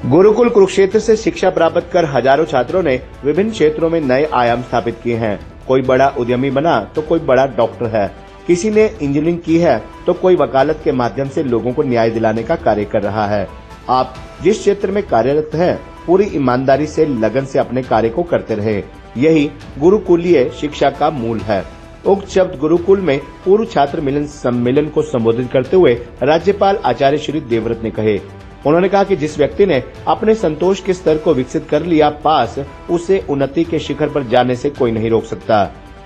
गुरुकुल कुरुक्षेत्र से शिक्षा प्राप्त कर हजारों छात्रों ने विभिन्न क्षेत्रों में नए आयाम स्थापित किए हैं। कोई बड़ा उद्यमी बना तो कोई बड़ा डॉक्टर है, किसी ने इंजीनियरिंग की है तो कोई वकालत के माध्यम से लोगों को न्याय दिलाने का कार्य कर रहा है। आप जिस क्षेत्र में कार्यरत हैं, पूरी ईमानदारी से लगन से अपने कार्य को करते रहे, यही गुरुकुलीय शिक्षा का मूल है। उक्त शब्द गुरुकुल में पूर्व छात्र मिलन सम्मेलन को संबोधित करते हुए राज्यपाल आचार्य श्री देवव्रत ने कहे। उन्होंने कहा कि जिस व्यक्ति ने अपने संतोष के स्तर को विकसित कर लिया पास, उसे उन्नति के शिखर पर जाने से कोई नहीं रोक सकता।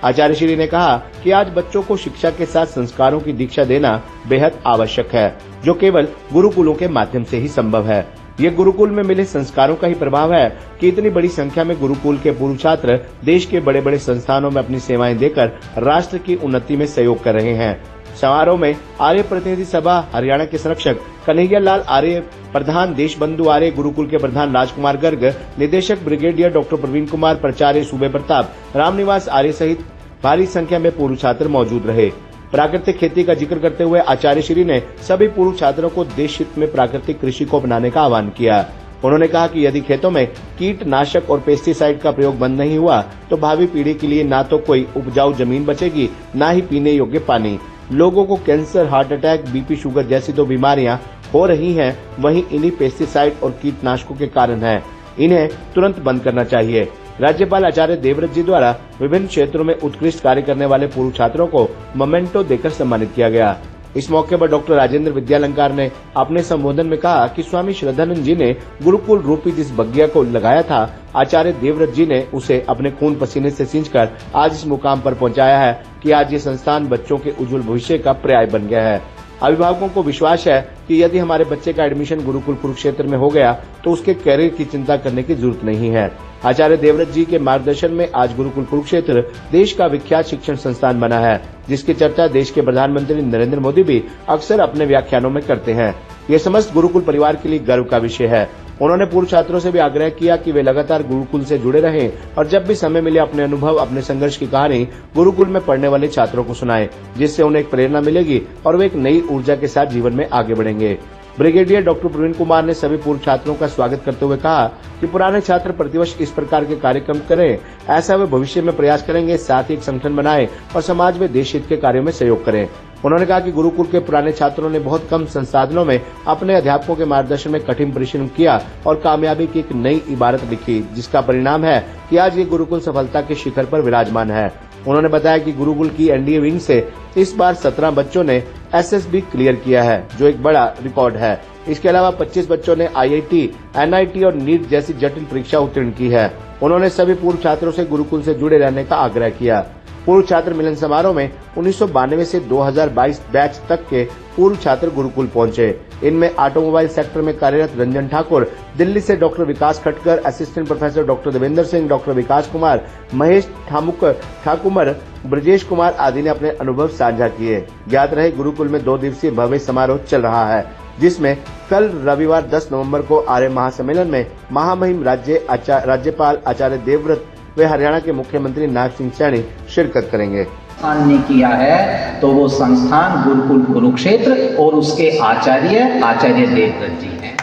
आचार्य श्री ने कहा कि आज बच्चों को शिक्षा के साथ संस्कारों की दीक्षा देना बेहद आवश्यक है, जो केवल गुरुकुलों के माध्यम से ही संभव है। ये गुरुकुल में मिले संस्कारों का ही प्रभाव है कि इतनी बड़ी संख्या में गुरुकुल के पूर्व छात्र देश के बड़े बड़े संस्थानों में अपनी सेवाएं देकर राष्ट्र की उन्नति में सहयोग कर रहे हैं। समारोह में आर्य प्रतिनिधि सभा हरियाणा के संरक्षक कन्हैया लाल आर्य, प्रधान देशबंधु आर्य गुरुकुल के प्रधान राजकुमार गर्ग, निदेशक ब्रिगेडियर डॉक्टर प्रवीण कुमार, प्राचार्य सूबे प्रताप, रामनिवास आर्य सहित भारी संख्या में पूर्व छात्र मौजूद रहे। प्राकृतिक खेती का जिक्र करते हुए आचार्य श्री ने सभी पूर्व छात्रों को देश हित में प्राकृतिक कृषि को अपनाने का आह्वान किया। उन्होंने कहा कि यदि खेतों में कीटनाशक और पेस्टिसाइड का प्रयोग बंद नहीं हुआ तो भावी पीढ़ी के लिए न तो कोई उपजाऊ जमीन बचेगी, न ही पीने योग्य पानी। लोगों को cancer, heart attack, BP, sugar जैसी तो बीमारियां हो रही हैं, वहीं इन्हीं पेस्टिसाइड और कीटनाशकों के कारण है। इन्हें तुरंत बंद करना चाहिए। राज्यपाल आचार्य देवव्रत जी द्वारा विभिन्न क्षेत्रों में उत्कृष्ट कार्य करने वाले पूर्व छात्रों को मोमेंटो देकर सम्मानित किया गया। इस मौके पर डॉक्टर राजेंद्र विद्यालंकार ने अपने संबोधन में कहा कि स्वामी श्रद्धानंद जी ने गुरुकुल रूपी जिस बगिया को लगाया था, आचार्य देवव्रत जी ने उसे अपने खून पसीने से सींचकर आज इस मुकाम पर पहुंचाया है कि आज ये संस्थान बच्चों के उज्जवल भविष्य का पर्याय बन गया है। अभिभावकों को विश्वास है कि यदि हमारे बच्चे का एडमिशन गुरुकुल कुरुक्षेत्र में हो गया तो उसके कैरियर की चिंता करने की जरूरत नहीं है। आचार्य देवव्रत जी के मार्गदर्शन में आज गुरुकुल कुरुक्षेत्र देश का विख्यात शिक्षण संस्थान बना है, जिसकी चर्चा देश के प्रधानमंत्री नरेंद्र मोदी भी अक्सर अपने व्याख्यानों में करते हैं। ये समस्त गुरुकुल परिवार के लिए गर्व का विषय है। उन्होंने पूर्व छात्रों से भी आग्रह किया कि वे लगातार गुरुकुल से जुड़े रहें और जब भी समय मिले अपने अनुभव, अपने संघर्ष की कहानी गुरुकुल में पढ़ने वाले छात्रों को सुनाएं, जिससे उन्हें एक प्रेरणा मिलेगी और वे एक नई ऊर्जा के साथ जीवन में आगे बढ़ेंगे। ब्रिगेडियर डॉक्टर प्रवीण कुमार ने सभी पूर्व छात्रों का स्वागत करते हुए कहा कि पुराने छात्र प्रतिवर्ष इस प्रकार के कार्यक्रम करें, ऐसा वे भविष्य में प्रयास करेंगे। साथ ही एक संगठन बनाएं और समाज में देश हित के कार्यों में सहयोग करें। उन्होंने कहा कि गुरुकुल के पुराने छात्रों ने बहुत कम संसाधनों में अपने अध्यापकों के मार्गदर्शन में कठिन परिश्रम किया और कामयाबी की एक नई इबारत लिखी, जिसका परिणाम है कि आज ये गुरुकुल सफलता के शिखर पर विराजमान है। उन्होंने बताया कि गुरुकुल की एनडीए विंग से इस बार 17 बच्चों ने एसएसबी क्लियर किया है, जो एक बड़ा रिकॉर्ड है। इसके अलावा 25 बच्चों ने आईआईटी, एनआईटी और नीट जैसी जटिल परीक्षा उत्तीर्ण की है। उन्होंने सभी पूर्व छात्रों से गुरुकुल से जुड़े रहने का आग्रह किया। पूर्व छात्र मिलन समारोह में 1992 से 2022 बैच तक के पूर्व छात्र गुरुकुल पहुंचे। इनमें ऑटोमोबाइल सेक्टर में कार्यरत रंजन ठाकुर, दिल्ली से doctor Vikas Khatkar, assistant professor doctor Devendra Singh, doctor Vikas Kumar, Mahesh Thakur, Brajesh Kumar आदि ने अपने अनुभव साझा किए। ज्ञात रहे गुरुकुल में 2 दिवसीय भव्य समारोह चल रहा है, जिसमें कल रविवार 10 नवंबर को आर्य महासम्मेलन में महामहिम राज्यपाल आचार्य देवव्रत वे हरियाणा के मुख्यमंत्री नायब सिंह सैनी शिरकत करेंगे। ने किया है तो वो संस्थान गुरुकुल कुरुक्षेत्र और उसके आचार्य देवव्रत जी हैं।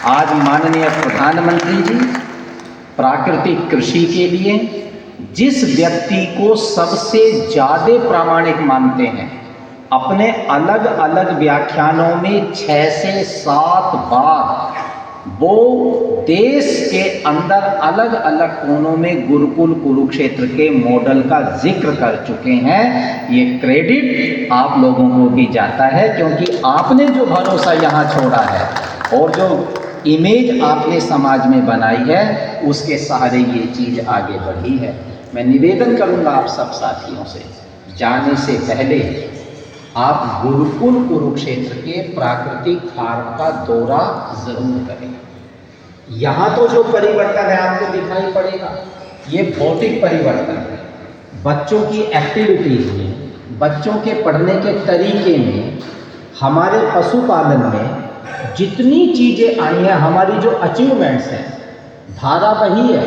आज माननीय प्रधानमंत्री जी प्राकृतिक कृषि के लिए जिस व्यक्ति को सबसे ज्यादा प्रामाणिक मानते हैं, अपने अलग अलग व्याख्यानों में 6 से 7 बार वो देश के अंदर अलग अलग कोनों में गुरुकुल कुरुक्षेत्र के मॉडल का जिक्र कर चुके हैं। ये क्रेडिट आप लोगों को भी जाता है, क्योंकि आपने जो भरोसा यहाँ छोड़ा है और जो इमेज आपने समाज में बनाई है, उसके सहारे ये चीज़ आगे बढ़ी है। मैं निवेदन करूँगा आप सब साथियों से, जाने से पहले आप गुरुकुल कुरुक्षेत्र के प्राकृतिक फार्म का दौरा जरूर करें। यहाँ तो जो परिवर्तन है आपको दिखाई पड़ेगा, ये भौतिक परिवर्तन है। बच्चों की एक्टिविटीज में, बच्चों के पढ़ने के तरीके में, हमारे पशुपालन में जितनी चीज़ें आई हैं, हमारी जो अचीवमेंट्स हैं, धारा वही है।